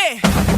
hehe.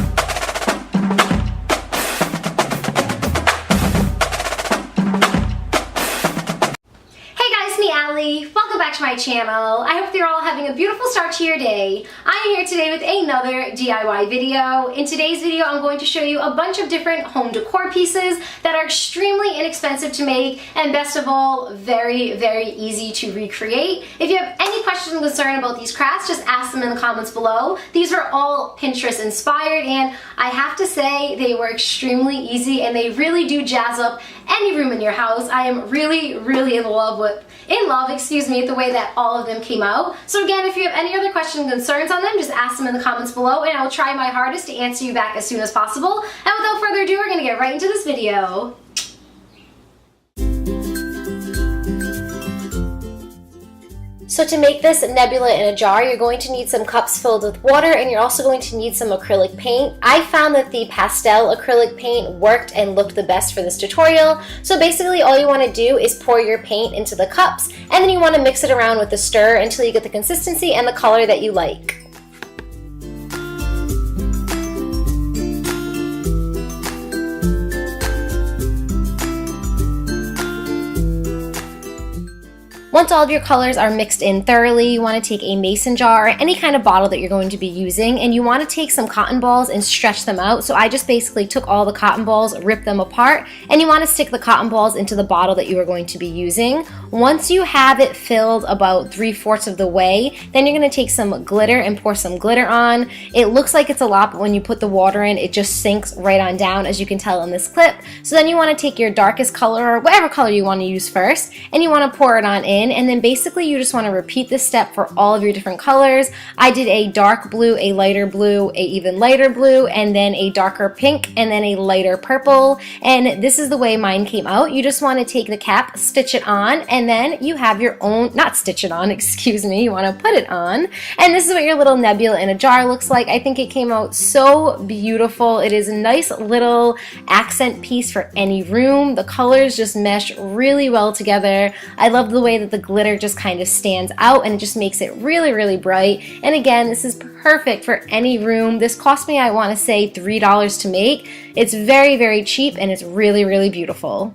Welcome back to my channel. I hope you're all having a beautiful start to your day. I am here today with another DIY video. In today's video, I'm going to show you a bunch of different home decor pieces that are extremely inexpensive to make and best of all, very, very easy to recreate. If you have any questions or concern about these crafts, just ask them in the comments below. These were all Pinterest inspired and I have to say they were extremely easy and they really do jazz up any room in your house. I am really, really in love with the way that all of them came out. So again, if you have any other questions and concerns on them, just ask them in the comments below and I will try my hardest to answer you back as soon as possible. And without further ado, we're gonna get right into this video. So to make this nebula in a jar, you're going to need some cups filled with water and you're also going to need some acrylic paint. I found that the pastel acrylic paint worked and looked the best for this tutorial. So basically all you want to do is pour your paint into the cups and then you want to mix it around with a stir until you get the consistency and the color that you like. Once all of your colors are mixed in thoroughly, you want to take a mason jar or any kind of bottle that you're going to be using and you want to take some cotton balls and stretch them out. So I just basically took all the cotton balls, ripped them apart, and you want to stick the cotton balls into the bottle that you are going to be using. Once you have it filled about 3/4 of the way, then you're going to take some glitter and pour some glitter on. It looks like it's a lot, but when you put the water in, it just sinks right on down, as you can tell in this clip. So then you want to take your darkest color or whatever color you want to use first, and you want to pour it on in. And then basically you just want to repeat this step for all of your different colors. I did a dark blue, a lighter blue, a even lighter blue, and then a darker pink, and then a lighter purple. And this is the way mine came out. You just want to take the cap, stitch it on, and then you have your own, not stitch it on, excuse me, you want to put it on. And this is what your little nebula in a jar looks like. I think it came out so beautiful. It is a nice little accent piece for any room. The colors just mesh really well together. I love the way that the glitter just kind of stands out and it just makes it really, really bright. And again, this is perfect for any room. This cost me, I want to say, $3 to make. It's very, very cheap and it's really, really beautiful.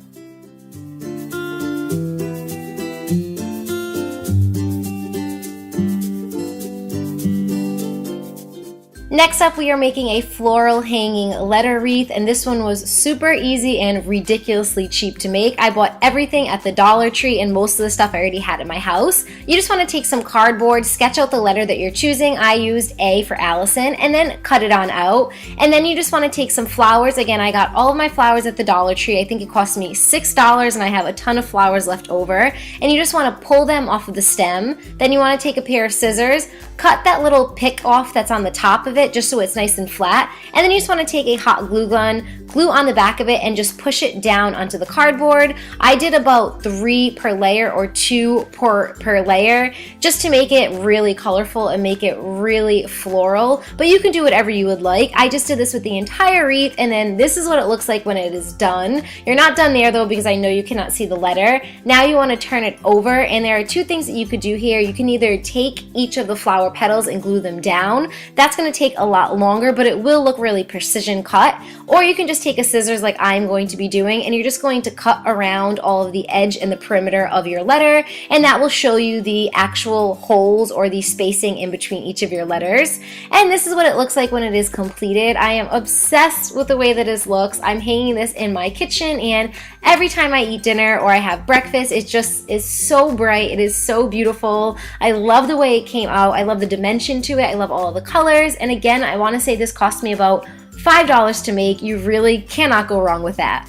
Next up, we are making a floral hanging letter wreath, and this one was super easy and ridiculously cheap to make. I bought everything at the Dollar Tree and most of the stuff I already had in my house. You just want to take some cardboard, sketch out the letter that you're choosing. I used A for Allison, and then cut it on out. And then you just want to take some flowers. Again, I got all of my flowers at the Dollar Tree. I think it cost me $6 and I have a ton of flowers left over. And you just want to pull them off of the stem. Then you want to take a pair of scissors, cut that little pick off that's on the top of it just so it's nice and flat, and then you just want to take a hot glue gun, glue on the back of it, and just push it down onto the cardboard. I did about 3 per layer or 2 per layer just to make it really colorful and make it really floral, but you can do whatever you would like. I just did this with the entire wreath and then this is what it looks like when it is done. You're not done there though because I know you cannot see the letter. Now you want to turn it over and there are 2 things that you could do here. You can either take each of the flower petals and glue them down. That's going to take a lot longer, but it will look really precision cut. Or you can just take a scissors like I'm going to be doing and you're just going to cut around all of the edge and the perimeter of your letter, and that will show you the actual holes or the spacing in between each of your letters. And this is what it looks like when it is completed. I am obsessed with the way that this looks. I'm hanging this in my kitchen and every time I eat dinner or I have breakfast, it just is so bright. It is so beautiful. I love the way it came out. I love the dimension to it. I love all of the colors. And again, I want to say this cost me about $5 to make. You really cannot go wrong with that.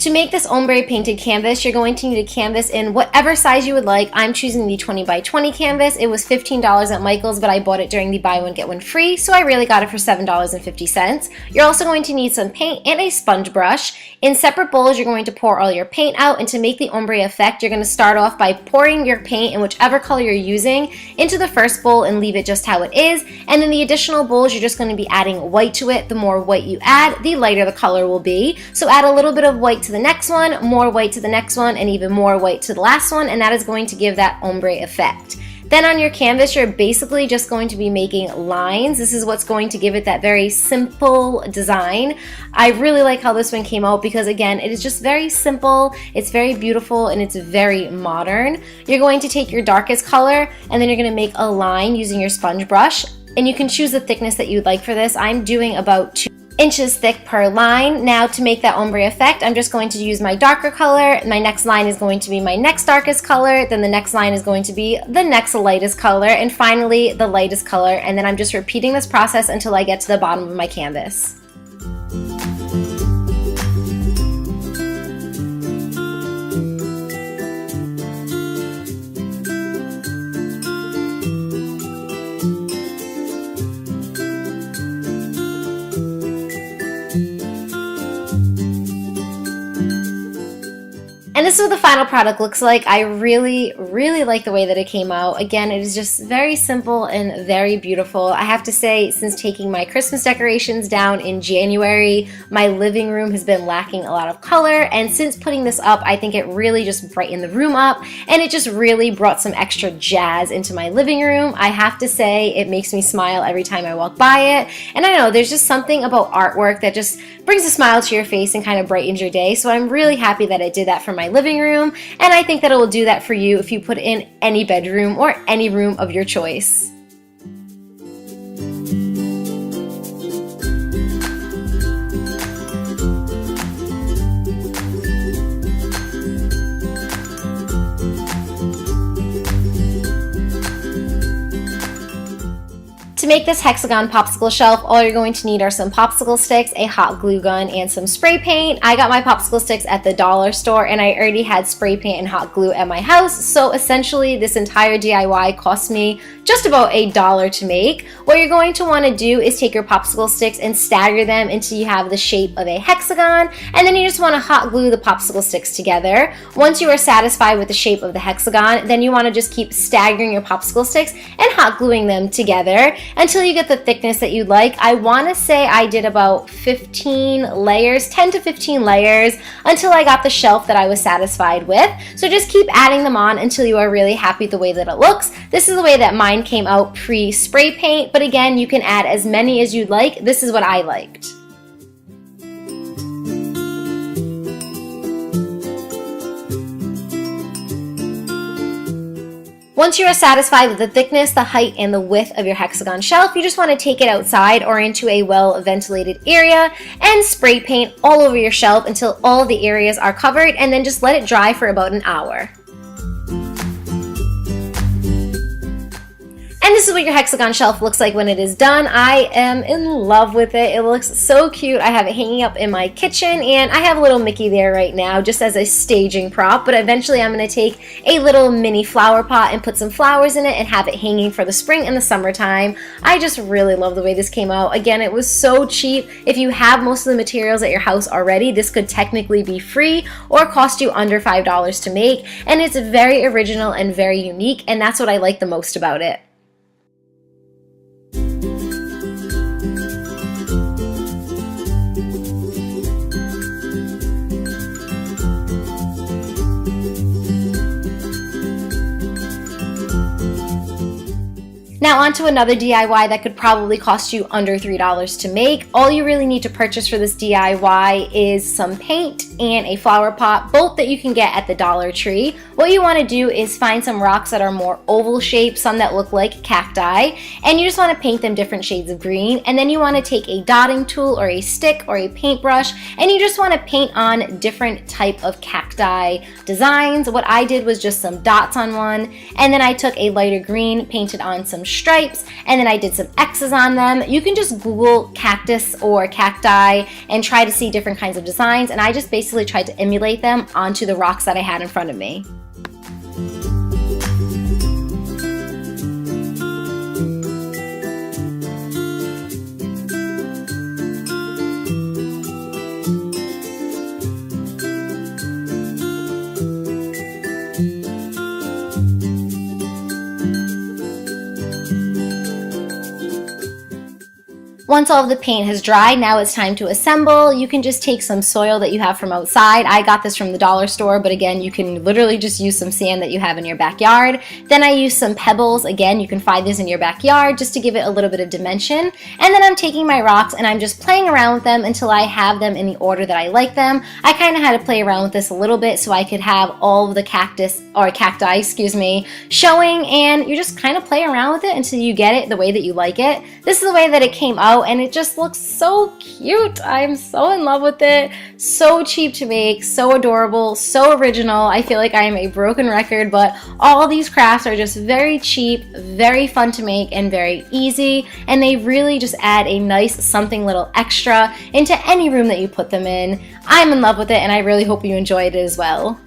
To make this ombre painted canvas, you're going to need a canvas in whatever size you would like. I'm choosing the 20 by 20 canvas. It was $15 at Michael's, but I bought it during the buy one get one free, so I really got it for $7.50. You're also going to need some paint and a sponge brush. In separate bowls, you're going to pour all your paint out, and to make the ombre effect, you're going to start off by pouring your paint in whichever color you're using into the first bowl and leave it just how it is, and in the additional bowls, you're just going to be adding white to it. The more white you add, the lighter the color will be. So add a little bit of white to to the next one, more white to the next one, and even more white to the last one, and that is going to give that ombre effect. Then on your canvas, you're basically just going to be making lines. This is what's going to give it that very simple design. I really like how this one came out because, again, it is just very simple, it's very beautiful, and it's very modern. You're going to take your darkest color, and then you're gonna make a line using your sponge brush, and you can choose the thickness that you'd like for this. I'm doing about 2 inches thick per line. Now to make that ombre effect, I'm just going to use my darker color. My next line is going to be my next darkest color, then the next line is going to be the next lightest color, and finally the lightest color, and then I'm just repeating this process until I get to the bottom of my canvas. And this is what the final product looks like. I really like the way that it came out. Again, it is just very simple and very beautiful. I have to say, since taking my Christmas decorations down in January, my living room has been lacking a lot of color, and since putting this up, I think it really just brightened the room up, and it just really brought some extra jazz into my living room. I have to say, it makes me smile every time I walk by it, and I don't know, there's just something about artwork that just brings a smile to your face and kind of brightens your day, so I'm really happy that it did that for my living room, and I think that it will do that for you if you put it in any bedroom or any room of your choice. To make this hexagon popsicle shelf, all you're going to need are some popsicle sticks, a hot glue gun, and some spray paint. I got my popsicle sticks at the dollar store, and I already had spray paint and hot glue at my house, so essentially this entire DIY cost me just about $1 to make. What you're going to want to do is take your popsicle sticks and stagger them until you have the shape of a hexagon, and then you just want to hot glue the popsicle sticks together. Once you are satisfied with the shape of the hexagon, then you want to just keep staggering your popsicle sticks and hot gluing them together until you get the thickness that you'd like. I want to say I did about 15 layers, 10 to 15 layers, until I got the shelf that I was satisfied with. So just keep adding them on until you are really happy with the way that it looks. This is the way that mine came out pre-spray paint, but again, you can add as many as you'd like. This is what I liked. Once you are satisfied with the thickness, the height, and the width of your hexagon shelf, you just want to take it outside or into a well-ventilated area and spray paint all over your shelf until all the areas are covered, and then just let it dry for about an hour. And this is what your hexagon shelf looks like when it is done. I am in love with it. It looks so cute. I have it hanging up in my kitchen, and I have a little Mickey there right now just as a staging prop, but eventually I'm going to take a little mini flower pot and put some flowers in it and have it hanging for the spring and the summertime. I just really love the way this came out. Again, it was so cheap. If you have most of the materials at your house already, this could technically be free or cost you under $5 to make, and it's very original and very unique, and that's what I like the most about it. Now on to another DIY that could probably cost you under $3 to make. All you really need to purchase for this DIY is some paint and a flower pot, both that you can get at the Dollar Tree. What you want to do is find some rocks that are more oval shaped, some that look like cacti, and you just want to paint them different shades of green, and then you want to take a dotting tool or a stick or a paintbrush, and you just want to paint on different type of cacti designs. What I did was just some dots on one, and then I took a lighter green, painted on some stripes, and then I did some X's on them. You can just Google cactus or cacti and try to see different kinds of designs, and I just basically tried to emulate them onto the rocks that I had in front of me. Once all of the paint has dried, now it's time to assemble. You can just take some soil that you have from outside. I got this from the dollar store, but again, you can literally just use some sand that you have in your backyard. Then I use some pebbles. Again, you can find this in your backyard just to give it a little bit of dimension. And then I'm taking my rocks and I'm just playing around with them until I have them in the order that I like them. I kind of had to play around with this a little bit so I could have all of the cacti, excuse me, showing, and you just kind of play around with it until you get it the way that you like it. This is the way that it came out, and it just looks so cute. I'm so in love with it. So cheap to make, so adorable, so original. I feel like I am a broken record, but all these crafts are just very cheap, very fun to make, and very easy, and they really just add a nice something little extra into any room that you put them in. I'm in love with it, and I really hope you enjoyed it as well.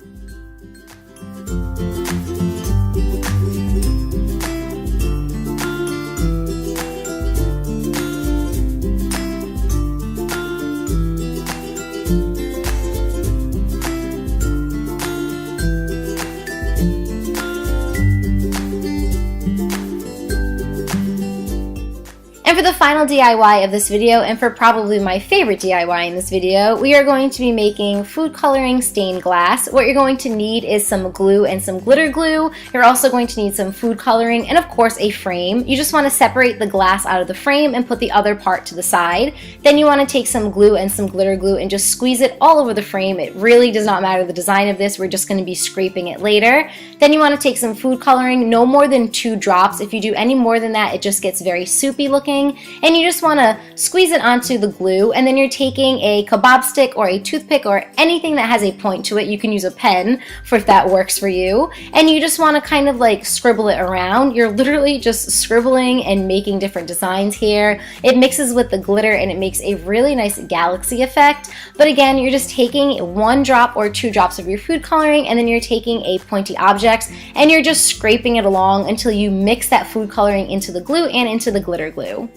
And for the final DIY of this video, and for probably my favorite DIY in this video, we are going to be making food coloring stained glass. What you're going to need is some glue and some glitter glue. You're also going to need some food coloring and of course a frame. You just want to separate the glass out of the frame and put the other part to the side. Then you want to take some glue and some glitter glue and just squeeze it all over the frame. It really does not matter the design of this, we're just going to be scraping it later. Then you want to take some food coloring, no more than 2 drops. If you do any more than that, it just gets very soupy looking. And you just want to squeeze it onto the glue, and then you're taking a kebab stick or a toothpick or anything that has a point to it. You can use a pen for if that works for you, and you just want to kind of like scribble it around. You're literally just scribbling and making different designs here. It mixes with the glitter and it makes a really nice galaxy effect. But again, you're just taking 1 drop or 2 drops of your food coloring, and then you're taking a pointy object and you're just scraping it along until you mix that food coloring into the glue and into the glitter glue.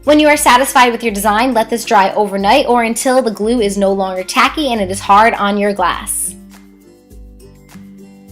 When you are satisfied with your design, let this dry overnight or until the glue is no longer tacky and it is hard on your glass.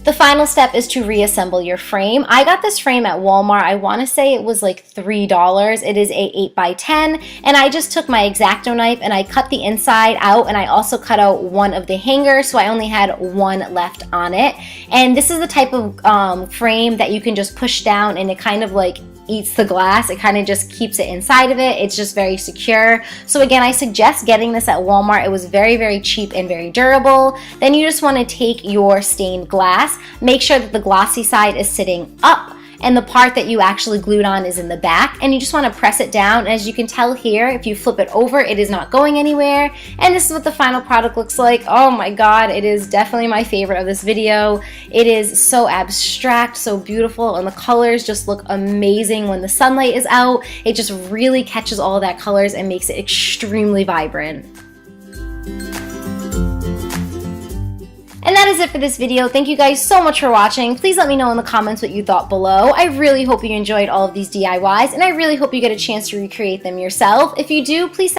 The final step is to reassemble your frame. I got this frame at Walmart. I want to say it was like $3. It is a 8x10, and I just took my X-Acto knife and I cut the inside out, and I also cut out one of the hangers, so I only had one left on it. And this is the type of frame that you can just push down and it kind of like eats the glass. It kind of just keeps it inside of it. It's just very secure. So again, I suggest getting this at Walmart. It was very, very cheap and very durable. Then you just want to take your stained glass, make sure that the glossy side is sitting up and the part that you actually glued on is in the back, and you just want to press it down. As you can tell here, if you flip it over, it is not going anywhere. And this is what the final product looks like. Oh my god, it is definitely my favorite of this video. It is so abstract, so beautiful, and the colors just look amazing when the sunlight is out. It just really catches all of that colors and makes it extremely vibrant. And that is it for this video. Thank you guys so much for watching. Please let me know in the comments what you thought below. I really hope you enjoyed all of these DIYs, and I really hope you get a chance to recreate them yourself. If you do, please